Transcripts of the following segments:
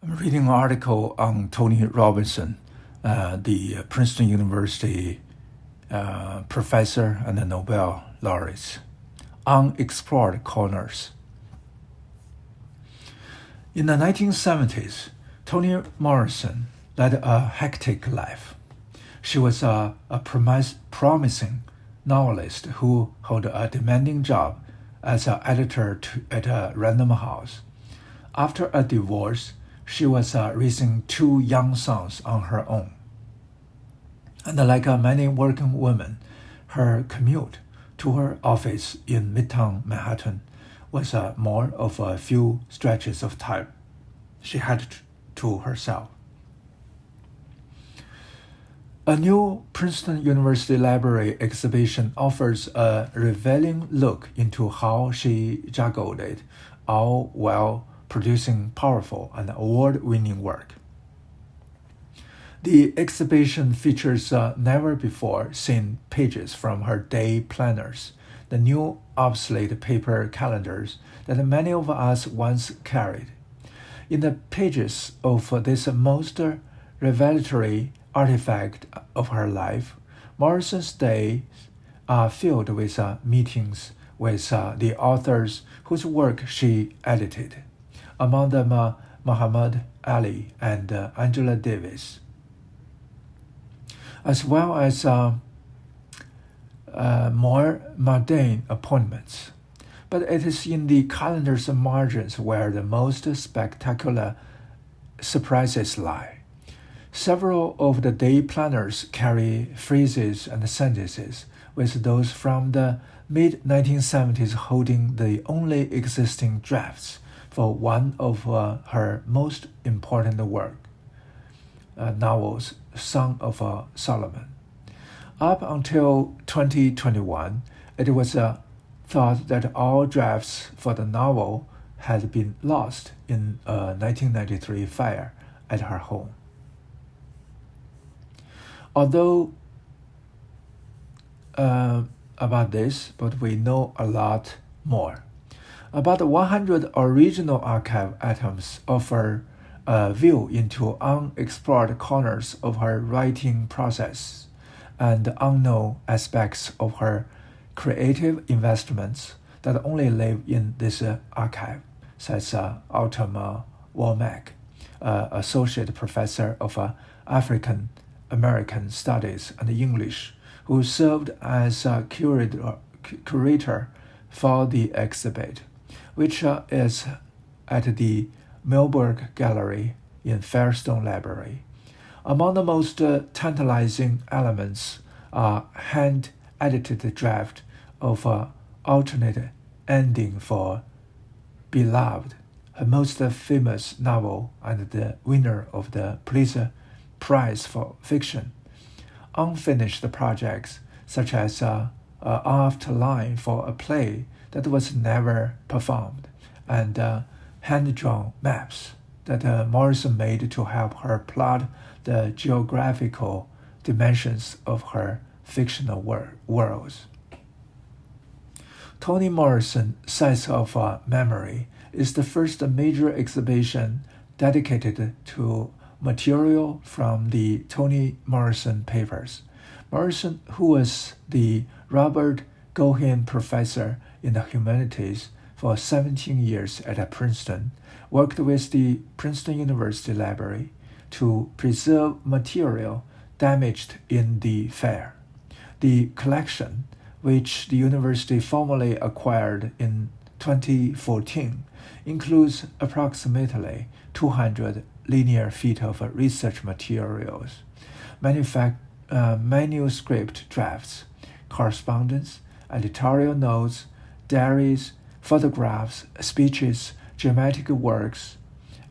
I'm reading an article on Toni Morrison, the Princeton University professor and a Nobel laureate. Unexplored corners. In the 1970s, Toni Morrison led a hectic life. She was a promising novelist who held a demanding job as an editor at a Random House. After a divorce, she was raising two young sons on her own. And like many working women, her commute to her office in Midtown Manhattan was more of a few stretches of time she had to herself. A new Princeton University Library exhibition offers a revealing look into how she juggled it, all while producing powerful and award-winning work. The exhibition features never-before-seen pages from her day planners, the new obsolete paper calendars that many of us once carried. In the pages of this most revelatory artifact of her life, Morrison's days are filled with meetings with the authors whose work she edited, among them Muhammad Ali and Angela Davis, as well as more mundane appointments. But it is in the calendar's margins where the most spectacular surprises lie. Several of the day planners carry phrases and sentences, with those from the mid-1970s holding the only existing drafts for one of her most important work, novels, Song of Solomon. Up until 2021, it was thought that all drafts for the novel had been lost in a 1993 fire at her home. Although about this, but we know a lot more. About 100 original archive items offer a view into unexplored corners of her writing process and unknown aspects of her creative investments that only live in this archive, says Autumn Womack, associate professor of African American Studies and English, who served as a curator for the exhibit, which is at the Milberg Gallery in Fairstone Library. Among the most tantalizing elements are hand-edited draft of alternate ending for Beloved, her most famous novel and the winner of the Pulitzer Prize for Fiction, unfinished projects such as an afterline for a play that was never performed, and hand-drawn maps that Morrison made to help her plot the geographical dimensions of her fictional worlds. Toni Morrison Sites of Memory is the first major exhibition dedicated to material from the Toni Morrison papers. Morrison, who was the Robert Gohin Professor in the Humanities for 17 years at Princeton, worked with the Princeton University Library to preserve material damaged in the fire. The collection, which the university formally acquired in 2014, includes approximately 200 linear feet of research materials, manuscript drafts, correspondence, editorial notes, diaries, photographs, speeches, dramatic works,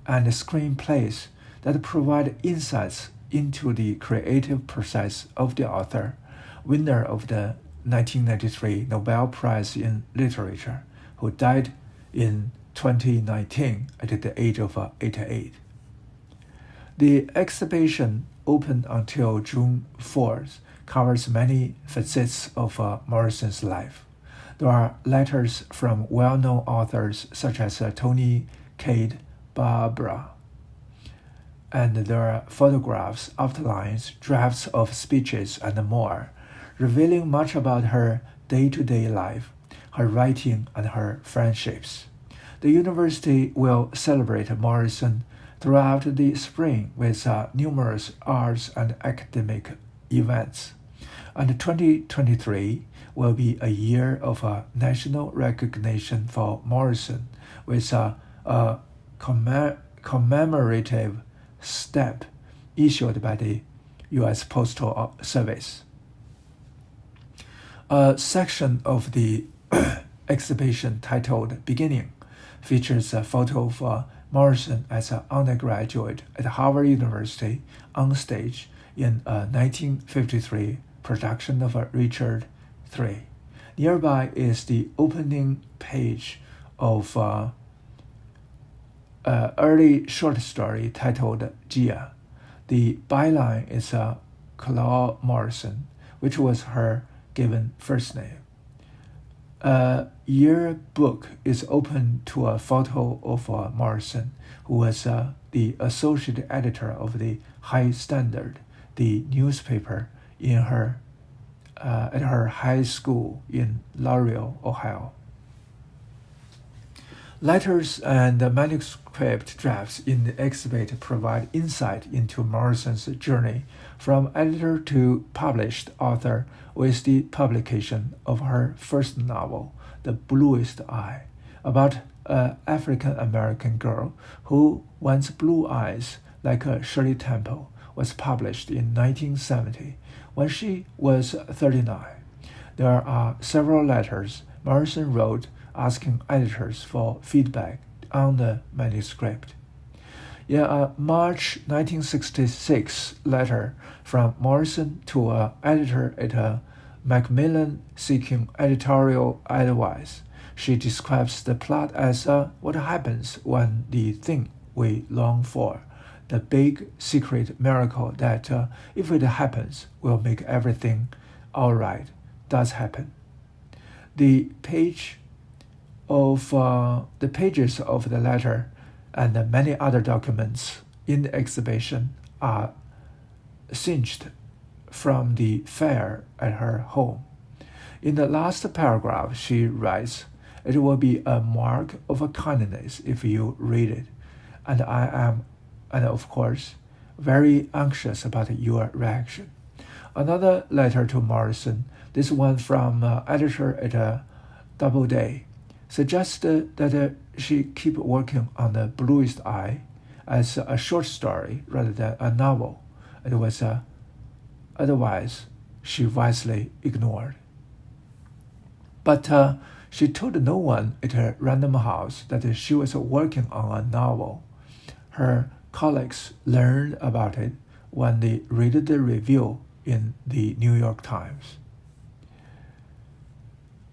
and screenplays that provide insights into the creative process of the author, winner of the 1993 Nobel Prize in Literature, who died in 2019 at the age of 88. The exhibition, open until June 4th, covers many facets of Morrison's life. There are letters from well-known authors such as Toni Cade Barbara, and there are photographs, outlines, drafts of speeches, and more, revealing much about her day-to-day life, her writing, and her friendships. The university will celebrate Morrison throughout the spring with numerous arts and academic events. And 2023 will be a year of national recognition for Morrison with a commemorative stamp issued by the U.S. Postal Service. A section of the exhibition titled Beginning features a photo of Morrison as an undergraduate at Harvard University on stage in a 1953 production of Richard III. Nearby is the opening page of early short story titled Gia. The byline is Claude Morrison, which was her given first name. A yearbook is open to a photo of Morrison, who was the associate editor of the High Standard, the newspaper in her at her high school in Laurel, Ohio. Letters and manuscript drafts in the exhibit provide insight into Morrison's journey from editor to published author with the publication of her first novel, The Bluest Eye, about an African-American girl who wants blue eyes like Shirley Temple, was published in 1970 when she was 39. There are several letters Morrison wrote asking editors for feedback on the manuscript. In a March 1966 letter from Morrison to an editor at Macmillan seeking editorial advice, she describes the plot as what happens when the thing we long for, the big secret miracle that, if it happens, will make everything all right, does happen. The pages of the letter and many other documents in the exhibition are singed from the fire at her home. In the last paragraph, she writes, "It will be a mark of kindness if you read it, and I am, and of course, very anxious about your reaction." Another letter to Morrison, this one from editor at Doubleday, suggested that she keep working on The Bluest Eye as a short story rather than a novel. It was otherwise she wisely ignored. But she told no one at Random House that she was working on a novel. Her colleagues learned about it when they read the review in the New York Times.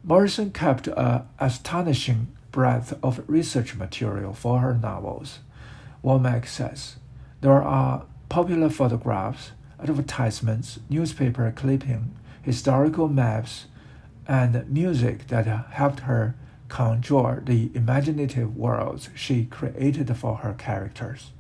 Morrison kept an astonishing breadth of research material for her novels. Womack says, there are popular photographs, advertisements, newspaper clipping, historical maps, and music that helped her conjure the imaginative worlds she created for her characters.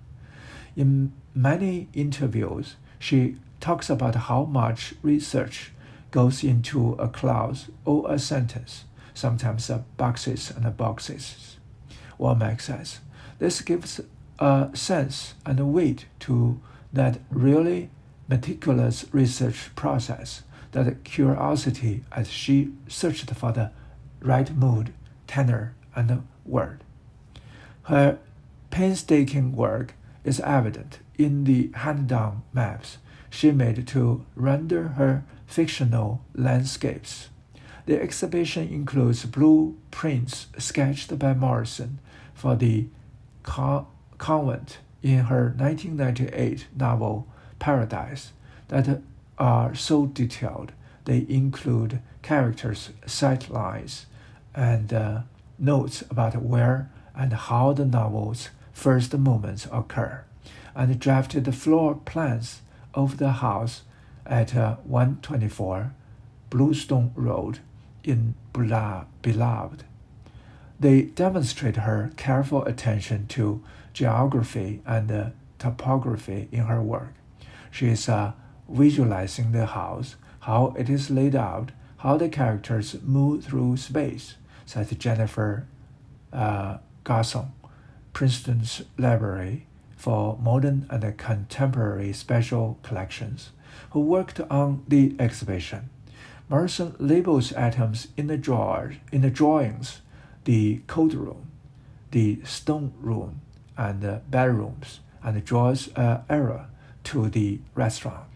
In many interviews, she talks about how much research goes into a clause or a sentence, sometimes boxes and boxes. Womack says, this gives a sense and weight to that really meticulous research process, that curiosity as she searched for the right mood, tenor, and word. Her painstaking work is evident in the hand-drawn maps she made to render her fictional landscapes. The exhibition includes blueprints sketched by Morrison for the convent in her 1998 novel Paradise that are so detailed they include characters' sightlines and notes about where and how the novel's first moments occur, and drafted floor plans of the house at 124 Bluestone Road in Beloved. They demonstrate her careful attention to geography and topography in her work. She is visualizing the house, how it is laid out, how the characters move through space, said Jennifer Garson, Princeton's Library for Modern and Contemporary Special Collections, who worked on the exhibition. Morrison labels atoms in the drawings, the cold room, the stone room, and the bedrooms, and draws an arrow to the restaurant.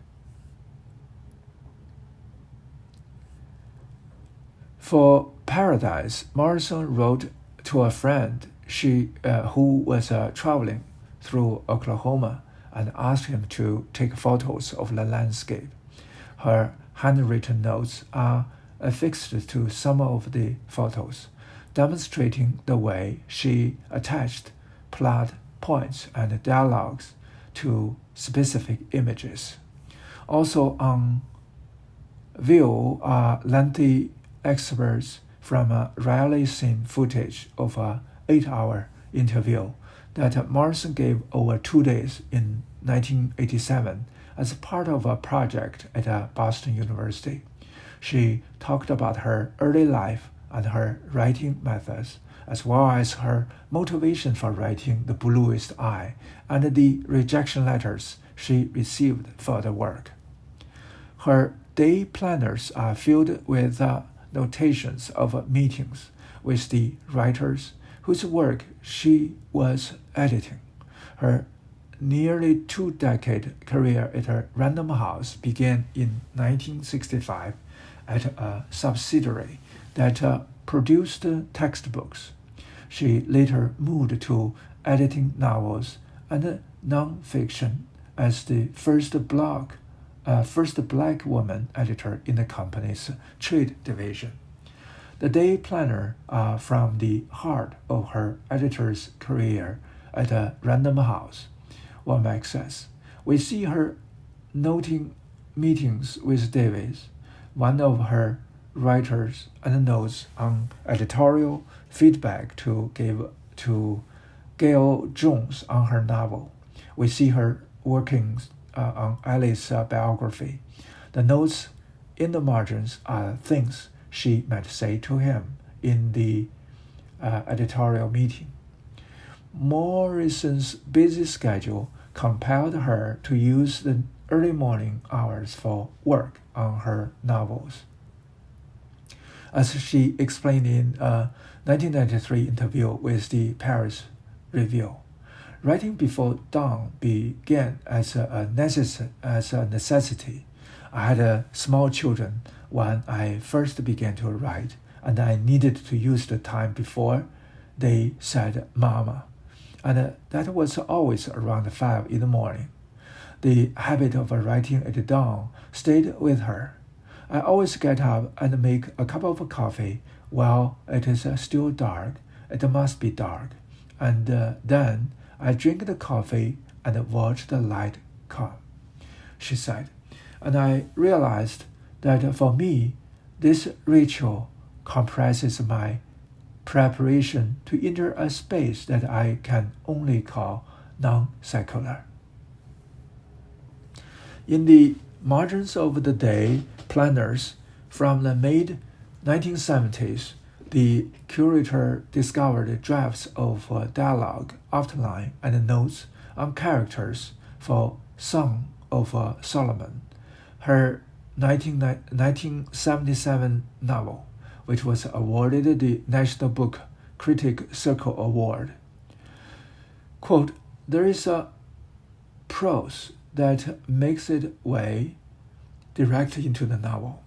For Paradise, Morrison wrote to a friend who was traveling through Oklahoma and asked him to take photos of the landscape. Her handwritten notes are affixed to some of the photos, demonstrating the way she attached plot points and dialogues to specific images. Also on view are lengthy excerpts from a rarely seen footage of an 8-hour interview that Morrison gave over 2 days in 1987 as part of a project at Boston University. She talked about her early life and her writing methods, as well as her motivation for writing The Bluest Eye and the rejection letters she received for the work. Her day planners are filled with notations of meetings with the writers whose work she was editing. Her nearly 2-decade career at Random House began in 1965 at a subsidiary that produced textbooks. She later moved to editing novels and nonfiction as the first black woman editor in the company's trade division. The day planner are from the heart of her editor's career at a Random House. Womack says, "We see her noting meetings with Davis, one of her writers, and notes on editorial feedback to give to Gail Jones on her novel. We see her working on Alice's biography. The notes in the margins are things she might say to him in the editorial meeting." Morrison's busy schedule compelled her to use the early morning hours for work on her novels. As she explained in a 1993 interview with the Paris Review, writing before dawn began as a necessity. I had small children when I first began to write, and I needed to use the time before they said "Mama," and that was always around 5 in the morning. The habit of writing at dawn stayed with her. I always get up and make a cup of coffee while it is still dark. It must be dark. And then I drink the coffee and watch the light come, she said. And I realized that for me, this ritual comprises my preparation to enter a space that I can only call non-secular. In the margins of the day planners from the mid-1970s, the curator discovered drafts of dialogue, outline, and notes on characters for Song of Solomon, her 1977 novel, which was awarded the National Book Critic Circle Award. Quote, "There is a prose that makes its way directly into the novel,"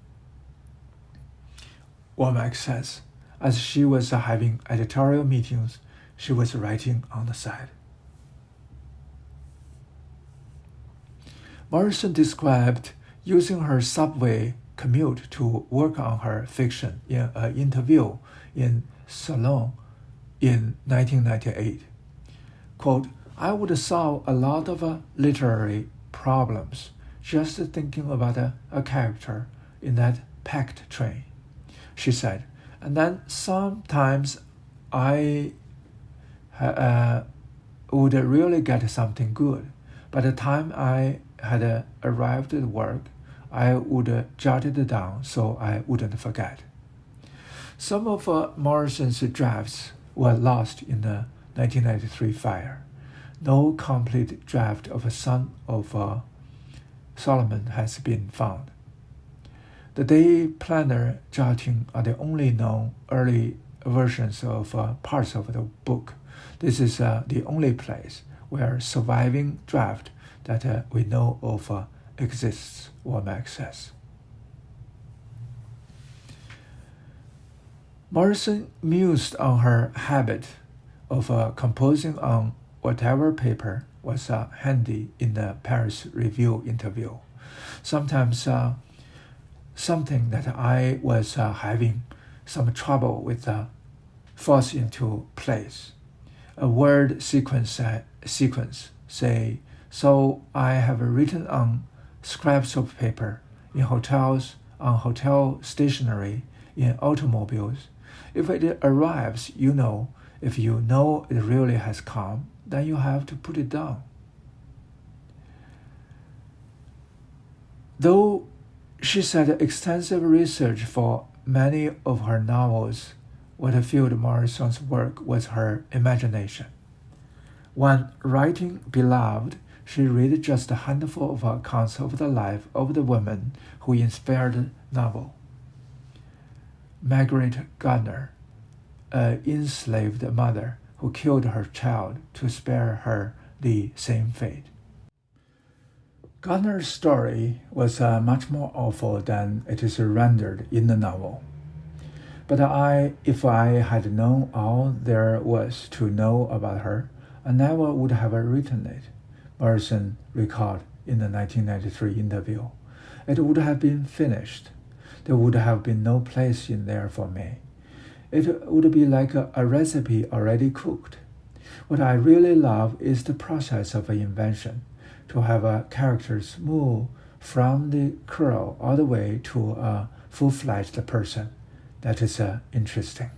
Womack says. As she was having editorial meetings, she was writing on the side. Morrison described using her subway commute to work on her fiction in an interview in Salon in 1998. Quote, "I would solve a lot of literary problems just thinking about a character in that packed train," she said. "And then sometimes I would really get something good. By the time I had arrived at work, I would jot it down so I wouldn't forget. Some of Morrison's drafts were lost in the 1993 fire. No complete draft of a Son of Solomon has been found. The day planner jotting are the only known early versions of parts of the book. This is the only place where surviving draft that we know of exists or access. Morrison mused on her habit of composing on whatever paper was handy in the Paris Review interview. Sometimes something that I was having some trouble with falls into place. A word sequence, say, so I have written on scraps of paper, in hotels, on hotel stationery, in automobiles. If it arrives, you know. If you know it really has come, then you have to put it down. Though she said extensive research for many of her novels, what filled Morrison's work was her imagination. When writing Beloved, she read just a handful of accounts of the life of the woman who inspired the novel. Margaret Gardner, an enslaved mother who killed her child to spare her the same fate. Gardner's story was much more awful than it is rendered in the novel. But if I had known all there was to know about her, I never would have written it, Morrison recalled in the 1993 interview. It would have been finished. There would have been no place in there for me. It would be like a recipe already cooked. What I really love is the process of invention, to have characters move from the curl all the way to a full-fledged person. That is interesting.